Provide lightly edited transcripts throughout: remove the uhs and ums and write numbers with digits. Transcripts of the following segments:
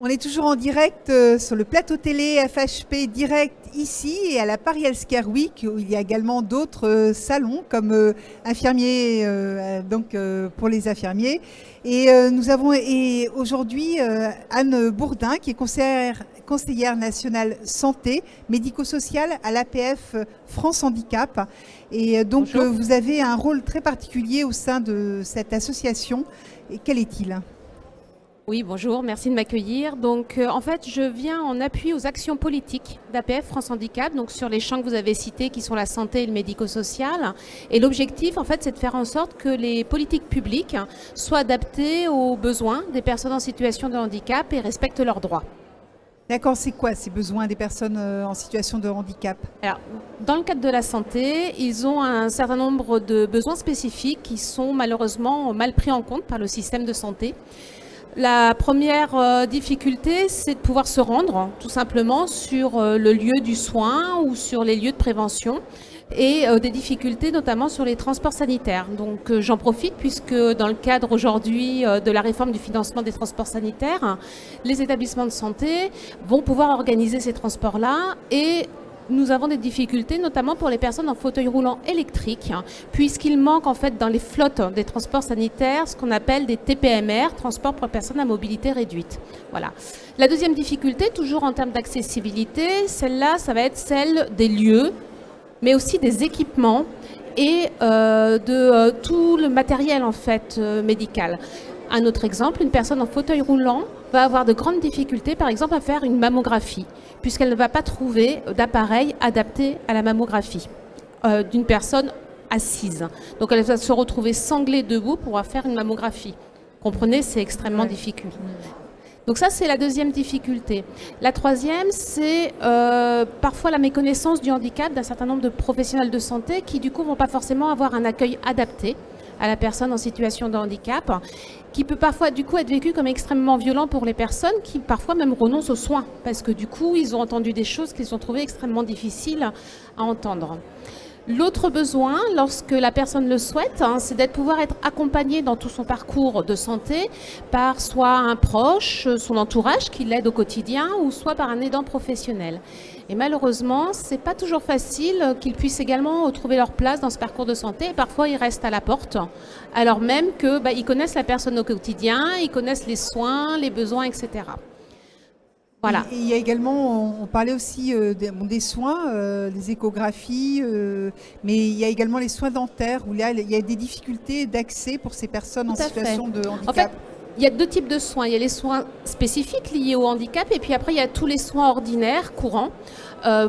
On est toujours en direct sur le plateau télé FHP Direct ici et à la Paris Healthcare Week où il y a également d'autres salons comme infirmiers, pour les infirmiers. Et nous avons aujourd'hui Anne Bourdin qui est conseillère nationale santé médico-sociale à l'APF France Handicap. Et donc vous avez un rôle très particulier au sein de cette association. Et quel est-il ? Oui, bonjour, merci de m'accueillir. Donc, en fait, je viens en appui aux actions politiques d'APF France Handicap, donc sur les champs que vous avez cités, qui sont la santé et le médico-social. Et l'objectif, en fait, c'est de faire en sorte que les politiques publiques soient adaptées aux besoins des personnes en situation de handicap et respectent leurs droits. D'accord, c'est quoi ces besoins des personnes en situation de handicap? Alors, dans le cadre de la santé, ils ont un certain nombre de besoins spécifiques qui sont malheureusement mal pris en compte par le système de santé. La première difficulté, c'est de pouvoir se rendre tout simplement sur le lieu du soin ou sur les lieux de prévention et des difficultés notamment sur les transports sanitaires. Donc j'en profite puisque dans le cadre aujourd'hui de la réforme du financement des transports sanitaires, les établissements de santé vont pouvoir organiser ces transports-là et nous avons des difficultés, notamment pour les personnes en fauteuil roulant électrique, puisqu'il manque en fait dans les flottes des transports sanitaires ce qu'on appelle des TPMR, transports pour personnes à mobilité réduite. Voilà. La deuxième difficulté, toujours en termes d'accessibilité, celle-là, ça va être celle des lieux, mais aussi des équipements et de tout le matériel en fait médical. Un autre exemple, une personne en fauteuil roulant va avoir de grandes difficultés, par exemple, à faire une mammographie, puisqu'elle ne va pas trouver d'appareil adapté à la mammographie d'une personne assise. Donc, elle va se retrouver sanglée debout pour pouvoir faire une mammographie. Comprenez, c'est extrêmement difficile. Donc ça, c'est la deuxième difficulté. La troisième, c'est parfois la méconnaissance du handicap d'un certain nombre de professionnels de santé qui, du coup, ne vont pas forcément avoir un accueil adapté à la personne en situation de handicap, qui peut parfois du coup être vécu comme extrêmement violent pour les personnes qui parfois même renoncent aux soins parce que du coup ils ont entendu des choses qu'ils ont trouvées extrêmement difficiles à entendre. L'autre besoin, lorsque la personne le souhaite, c'est d'être pouvoir être accompagné dans tout son parcours de santé par soit un proche, son entourage qui l'aide au quotidien, ou soit par un aidant professionnel. Et malheureusement, c'est pas toujours facile qu'ils puissent également trouver leur place dans ce parcours de santé. Et parfois, ils restent à la porte, alors même que ils connaissent la personne au quotidien, ils connaissent les soins, les besoins, etc. Voilà. Et il y a également, on parlait aussi des soins, des échographies, mais il y a également les soins dentaires où là, il y a des difficultés d'accès pour ces personnes en situation de handicap. En fait, il y a deux types de soins. Il y a les soins spécifiques liés au handicap et puis après, il y a tous les soins ordinaires, courants,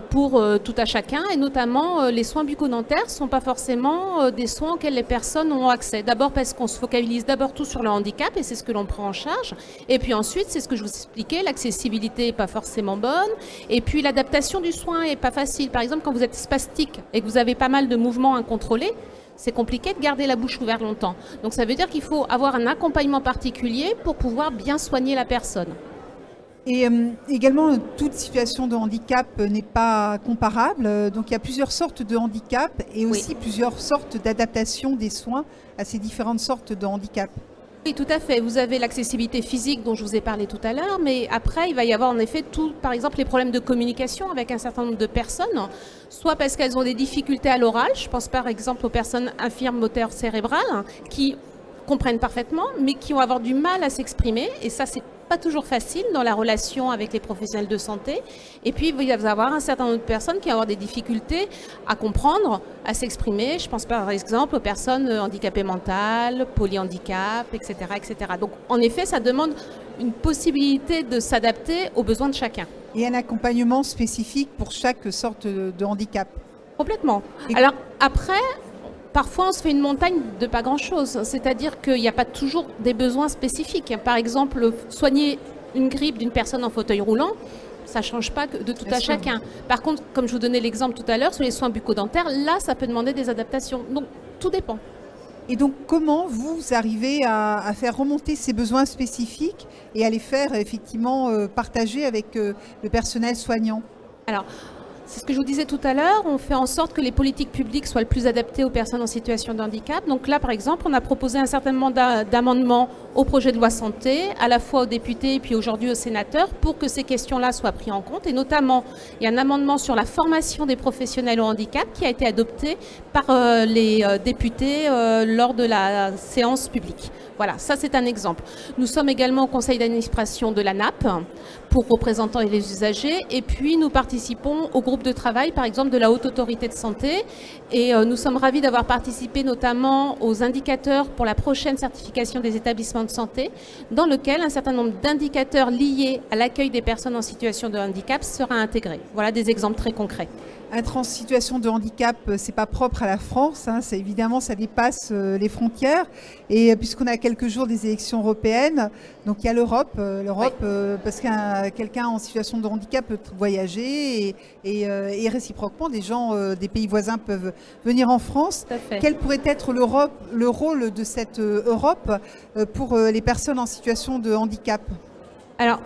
pour tout à chacun. Et notamment, les soins bucco-dentaires ne sont pas forcément des soins auxquels les personnes ont accès. D'abord parce qu'on se focalise d'abord tout sur le handicap et c'est ce que l'on prend en charge. Et puis ensuite, c'est ce que je vous expliquais, l'accessibilité n'est pas forcément bonne. Et puis l'adaptation du soin n'est pas facile. Par exemple, quand vous êtes spastique et que vous avez pas mal de mouvements incontrôlés, c'est compliqué de garder la bouche ouverte longtemps. Donc ça veut dire qu'il faut avoir un accompagnement particulier pour pouvoir bien soigner la personne. Et également, toute situation de handicap n'est pas comparable. Donc il y a plusieurs sortes de handicap et aussi plusieurs sortes d'adaptation des soins à ces différentes sortes de handicap. Oui, tout à fait. Vous avez l'accessibilité physique dont je vous ai parlé tout à l'heure, mais après, il va y avoir en effet par exemple, les problèmes de communication avec un certain nombre de personnes, soit parce qu'elles ont des difficultés à l'oral. Je pense par exemple aux personnes infirmes moteurs cérébrales qui comprennent parfaitement, mais qui vont avoir du mal à s'exprimer. Et ça, c'est pas toujours facile dans la relation avec les professionnels de santé. Et puis, il va y avoir un certain nombre de personnes qui vont avoir des difficultés à comprendre, à s'exprimer. Je pense par exemple aux personnes handicapées mentales, polyhandicap, etc., etc. Donc, en effet, ça demande une possibilité de s'adapter aux besoins de chacun. Et un accompagnement spécifique pour chaque sorte de handicap. Complètement. Alors, après, parfois, on se fait une montagne de pas grand-chose, c'est-à-dire qu'il n'y a pas toujours des besoins spécifiques. Par exemple, soigner une grippe d'une personne en fauteuil roulant, ça ne change pas de tout à chacun. Par contre, comme je vous donnais l'exemple tout à l'heure, sur les soins bucco-dentaires, là, ça peut demander des adaptations. Donc, tout dépend. Et donc, comment vous arrivez à faire remonter ces besoins spécifiques et à les faire effectivement partager avec le personnel soignant? Alors, C'est ce que je vous disais tout à l'heure, on fait en sorte que les politiques publiques soient le plus adaptées aux personnes en situation de handicap. Donc là, par exemple, on a proposé un certain nombre d'amendements au projet de loi santé, à la fois aux députés et puis aujourd'hui aux sénateurs, pour que ces questions-là soient prises en compte. Et notamment, il y a un amendement sur la formation des professionnels au handicap qui a été adopté par les députés lors de la séance publique. Voilà, ça c'est un exemple. Nous sommes également au conseil d'administration de la NAP pour représentants et les usagers, et puis nous participons au groupe de travail, par exemple, de la Haute Autorité de Santé, et nous sommes ravis d'avoir participé notamment aux indicateurs pour la prochaine certification des établissements de santé, dans lequel un certain nombre d'indicateurs liés à l'accueil des personnes en situation de handicap sera intégré. Voilà des exemples très concrets. Être en situation de handicap, c'est pas propre à la France, hein, évidemment ça dépasse les frontières, et puisqu'on a à quelques jours des élections européennes, donc il y a l'Europe, parce que quelqu'un en situation de handicap peut voyager et réciproquement des gens des pays voisins peuvent venir en France. Quel pourrait être le rôle de cette Europe pour les personnes en situation de handicap? Alors,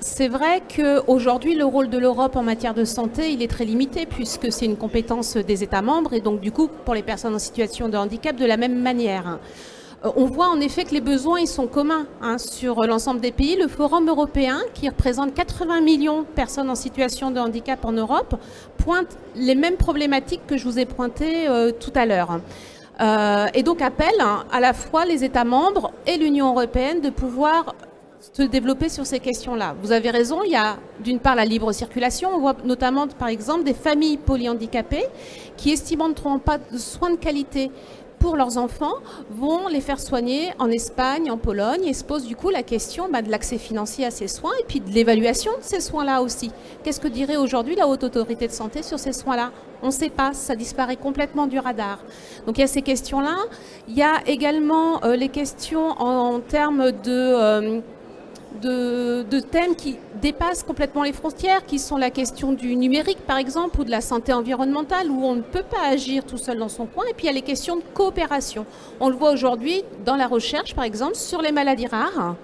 c'est vrai qu'aujourd'hui, le rôle de l'Europe en matière de santé, il est très limité puisque c'est une compétence des États membres et donc du coup, pour les personnes en situation de handicap, de la même manière. On voit en effet que les besoins ils sont communs sur l'ensemble des pays. Le Forum européen, qui représente 80 millions de personnes en situation de handicap en Europe, pointe les mêmes problématiques que je vous ai pointées tout à l'heure. Et donc appelle à la fois les États membres et l'Union européenne de pouvoir se développer sur ces questions-là. Vous avez raison, il y a d'une part la libre circulation, on voit notamment par exemple des familles polyhandicapées qui, estimant ne trouvant pas de soins de qualité pour leurs enfants, vont les faire soigner en Espagne, en Pologne, et se pose du coup la question de l'accès financier à ces soins et puis de l'évaluation de ces soins-là aussi. Qu'est-ce que dirait aujourd'hui la Haute Autorité de Santé sur ces soins-là? On ne sait pas, ça disparaît complètement du radar. Donc il y a ces questions-là. Il y a également les questions en termes de thèmes qui dépassent complètement les frontières, qui sont la question du numérique par exemple, ou de la santé environnementale, où on ne peut pas agir tout seul dans son coin. Et puis il y a les questions de coopération. On le voit aujourd'hui dans la recherche par exemple sur les maladies rares.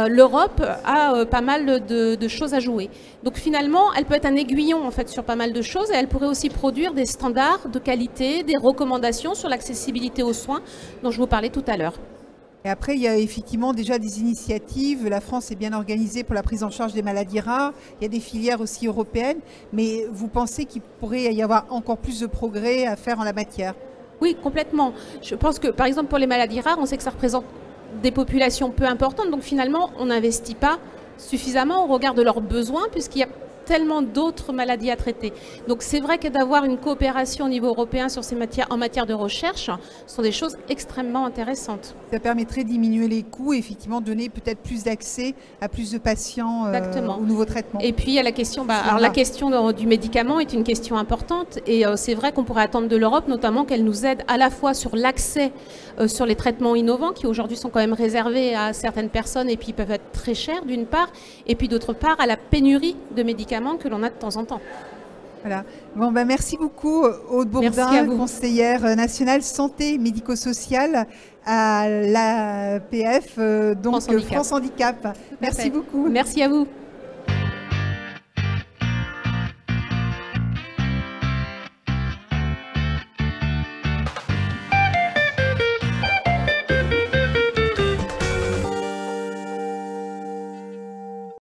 L'Europe a pas mal de choses à jouer. Donc finalement, elle peut être un aiguillon en fait sur pas mal de choses et elle pourrait aussi produire des standards de qualité, des recommandations sur l'accessibilité aux soins dont je vous parlais tout à l'heure. Et après, il y a effectivement déjà des initiatives. La France est bien organisée pour la prise en charge des maladies rares. Il y a des filières aussi européennes. Mais vous pensez qu'il pourrait y avoir encore plus de progrès à faire en la matière? Oui, complètement. Je pense que, par exemple, pour les maladies rares, on sait que ça représente des populations peu importantes. Donc finalement, on n'investit pas suffisamment au regard de leurs besoins, puisqu'il y a tellement d'autres maladies à traiter. Donc c'est vrai que d'avoir une coopération au niveau européen sur ces matières, en matière de recherche, sont des choses extrêmement intéressantes. Ça permettrait de diminuer les coûts et effectivement donner peut-être plus d'accès à plus de patients aux nouveaux traitements. Et puis il y a la question, alors la question du médicament est une question importante et c'est vrai qu'on pourrait attendre de l'Europe notamment qu'elle nous aide à la fois sur l'accès sur les traitements innovants qui aujourd'hui sont quand même réservés à certaines personnes et puis peuvent être très chers d'une part, et puis d'autre part à la pénurie de médicaments que l'on a de temps en temps. Voilà. Bon, merci beaucoup Aude Bourdin, conseillère nationale santé médico-sociale à l'APF, donc France Handicap. Merci beaucoup. Merci à vous.